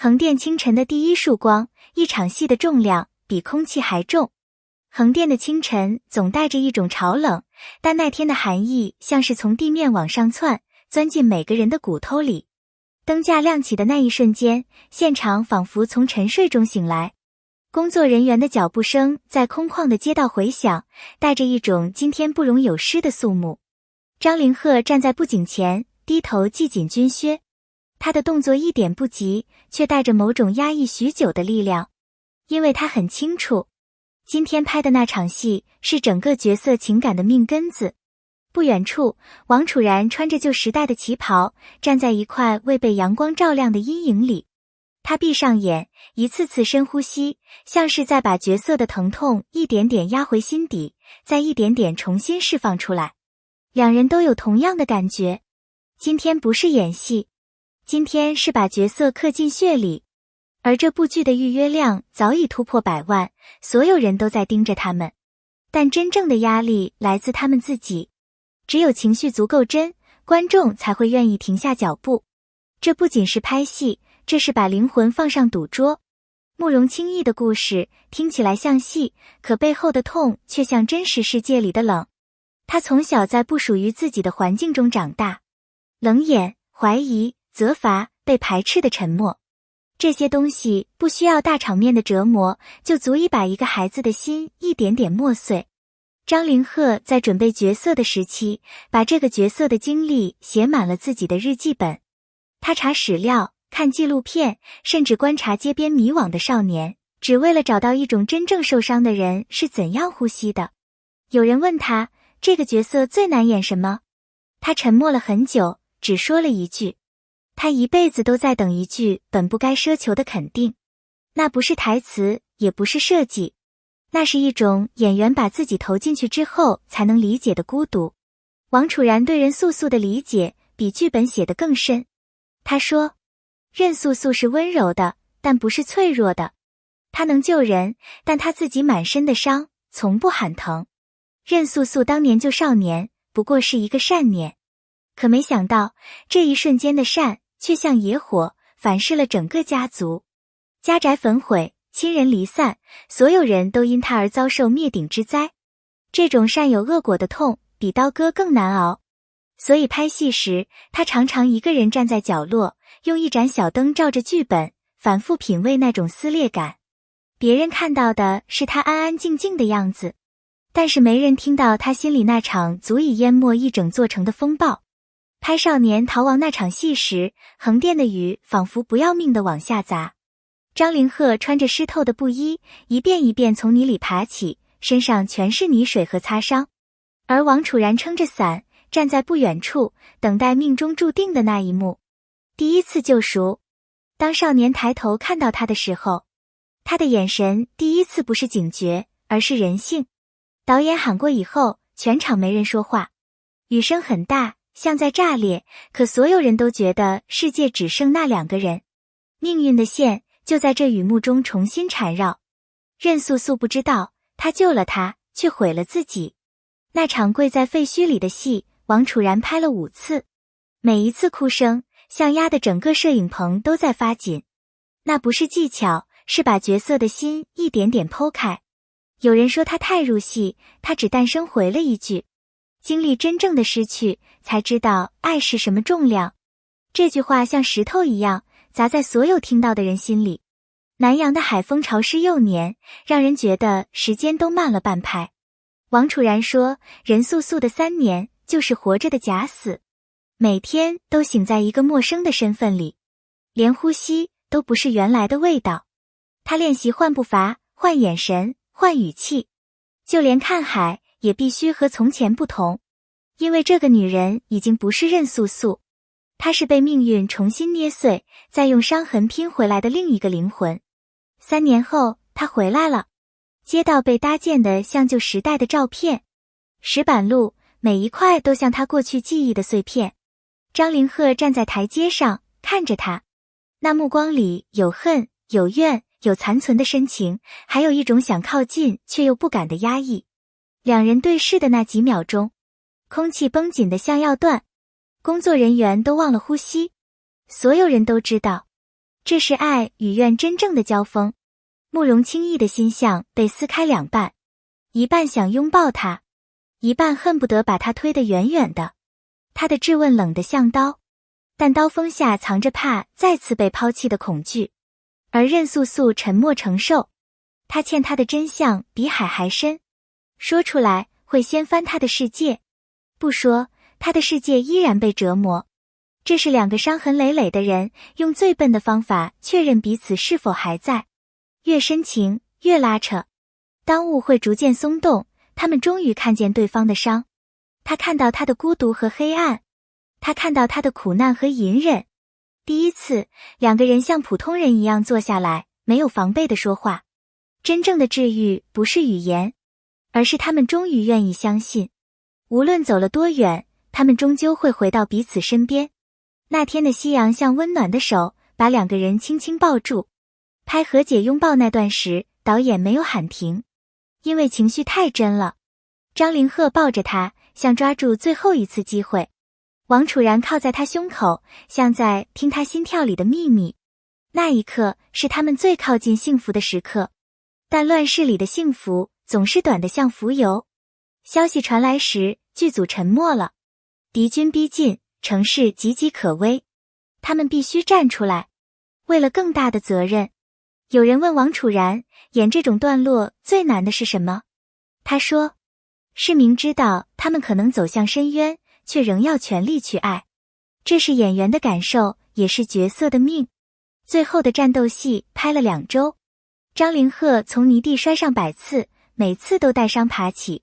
横店清晨的第一束光，一场戏的重量比空气还重。横店的清晨总带着一种潮冷，但那天的寒意像是从地面往上窜，钻进每个人的骨头里。灯架亮起的那一瞬间，现场仿佛从沉睡中醒来。工作人员的脚步声在空旷的街道回响，带着一种今天不容有失的肃穆。张凌赫站在布景前，低头系紧军靴。他的动作一点不急，却带着某种压抑许久的力量，因为他很清楚，今天拍的那场戏是整个角色情感的命根子。不远处，王楚然穿着旧时代的旗袍，站在一块未被阳光照亮的阴影里。他闭上眼，一次次深呼吸，像是在把角色的疼痛一点点压回心底，再一点点重新释放出来。两人都有同样的感觉，今天不是演戏，今天是把角色刻进血里。而这部剧的预约量早已突破100万，所有人都在盯着他们。但真正的压力来自他们自己。只有情绪足够真，观众才会愿意停下脚步。这不仅是拍戏，这是把灵魂放上赌桌。慕容轻易的故事听起来像戏，可背后的痛却像真实世界里的冷。他从小在不属于自己的环境中长大，冷眼、怀疑、责罚、被排斥的沉默，这些东西不需要大场面的折磨，就足以把一个孩子的心一点点磨碎。张凌赫在准备角色的时期，把这个角色的经历写满了自己的日记本。他查史料，看纪录片，甚至观察街边迷惘的少年，只为了找到一种真正受伤的人是怎样呼吸的。有人问他，这个角色最难演什么？他沉默了很久，只说了一句，他一辈子都在等一句本不该奢求的肯定。那不是台词，也不是设计，那是一种演员把自己投进去之后才能理解的孤独。王楚然对任素素的理解比剧本写得更深。他说，任素素是温柔的，但不是脆弱的。她能救人，但她自己满身的伤，从不喊疼。任素素当年救少年，不过是一个善念。可没想到，这一瞬间的善，却像野火，反噬了整个家族。家宅焚毁，亲人离散，所有人都因他而遭受灭顶之灾。这种善有恶果的痛，比刀割更难熬。所以拍戏时，他常常一个人站在角落，用一盏小灯照着剧本，反复品味那种撕裂感。别人看到的是他安安静静的样子，但是没人听到他心里那场足以淹没一整座城的风暴。拍少年逃亡那场戏时，横店的雨仿佛不要命地往下砸。张凌赫穿着湿透的布衣，一遍一遍从泥里爬起，身上全是泥水和擦伤。而王楚然撑着伞，站在不远处，等待命中注定的那一幕。第一次救赎。当少年抬头看到他的时候，他的眼神第一次不是警觉，而是人性。导演喊过以后，全场没人说话。雨声很大，像在炸裂，可所有人都觉得世界只剩那2个人。命运的线就在这雨幕中重新缠绕。任素素不知道，他救了他，却毁了自己。那场跪在废墟里的戏，王楚然拍了5次，每一次哭声像压得整个摄影棚都在发紧。那不是技巧，是把角色的心一点点剖开。有人说他太入戏，他只淡声回了一句，经历真正的失去，才知道爱是什么重量。这句话像石头一样砸在所有听到的人心里。南阳的海风潮湿又黏，让人觉得时间都慢了半拍。王楚然说，任素素的3年就是活着的假死，每天都醒在一个陌生的身份里，连呼吸都不是原来的味道。他练习换步伐，换眼神，换语气，就连看海也必须和从前不同。因为这个女人已经不是任素素，她是被命运重新捏碎，再用伤痕拼回来的另一个灵魂。3年后，她回来了。街道被搭建的像旧时代的照片，石板路每一块都像他过去记忆的碎片。张凌赫站在台阶上看着他，那目光里有恨，有怨，有残存的深情，还有一种想靠近却又不敢的压抑。两人对视的那几秒钟，空气绷紧的像要断，工作人员都忘了呼吸。所有人都知道，这是爱与怨真正的交锋。慕容轻易的心像被撕开两半，一半想拥抱他，一半恨不得把他推得远远的。他的质问冷得像刀，但刀锋下藏着怕再次被抛弃的恐惧。而任素素沉默承受，他欠他的真相比海还深，说出来会掀翻他的世界，不说，他的世界依然被折磨。这是两个伤痕累累的人用最笨的方法确认彼此是否还在，越深情越拉扯。当误会逐渐松动，他们终于看见对方的伤。他看到他的孤独和黑暗，他看到他的苦难和隐忍。第一次，两个人像普通人一样坐下来，没有防备地说话。真正的治愈不是语言，而是他们终于愿意相信，无论走了多远，他们终究会回到彼此身边。那天的夕阳像温暖的手，把两个人轻轻抱住。拍和解拥抱那段时，导演没有喊停，因为情绪太真了。张凌赫抱着他，像抓住最后一次机会。王楚然靠在他胸口，像在听他心跳里的秘密。那一刻是他们最靠近幸福的时刻，但乱世里的幸福总是短得像浮游。消息传来时，剧组沉默了。敌军逼近，城市岌岌可危，他们必须站出来，为了更大的责任。有人问王楚然，演这种段落最难的是什么？他说，是明知道他们可能走向深渊，却仍要全力去爱。这是演员的感受，也是角色的命。最后的战斗戏拍了2周，张凌赫从泥地摔上100次，每次都带伤爬起。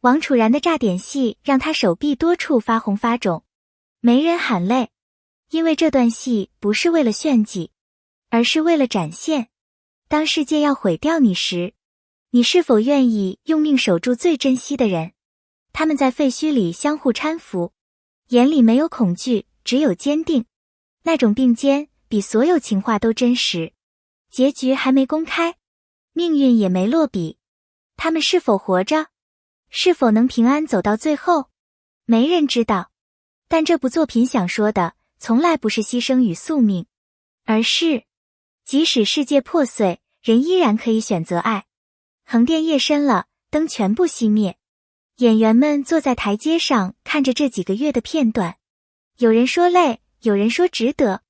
王楚然的炸点戏让他手臂多处发红发肿，没人喊累，因为这段戏不是为了炫技，而是为了展现。当世界要毁掉你时，你是否愿意用命守住最珍惜的人？他们在废墟里相互搀扶，眼里没有恐惧，只有坚定。那种并肩比所有情话都真实。结局还没公开，命运也没落笔，他们是否活着？是否能平安走到最后？没人知道。但这部作品想说的，从来不是牺牲与宿命，而是即使世界破碎，人依然可以选择爱。横店夜深了，灯全部熄灭。演员们坐在台阶上，看着这几个月的片段。有人说累，有人说值得。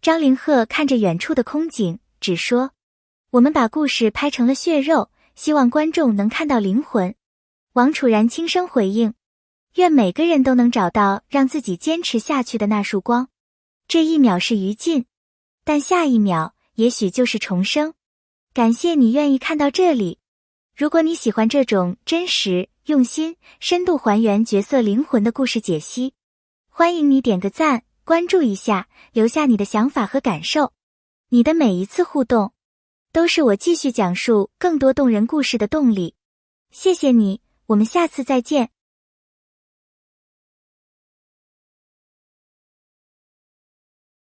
张凌赫看着远处的空景，只说：我们把故事拍成了血肉，希望观众能看到灵魂。王楚然轻声回应：愿每个人都能找到让自己坚持下去的那束光。这一秒是余烬，但下一秒也许就是重生。感谢你愿意看到这里。如果你喜欢这种真实、用心、深度还原角色灵魂的故事解析，欢迎你点个赞，关注一下，留下你的想法和感受。你的每一次互动，都是我继续讲述更多动人故事的动力。谢谢你，我们下次再见。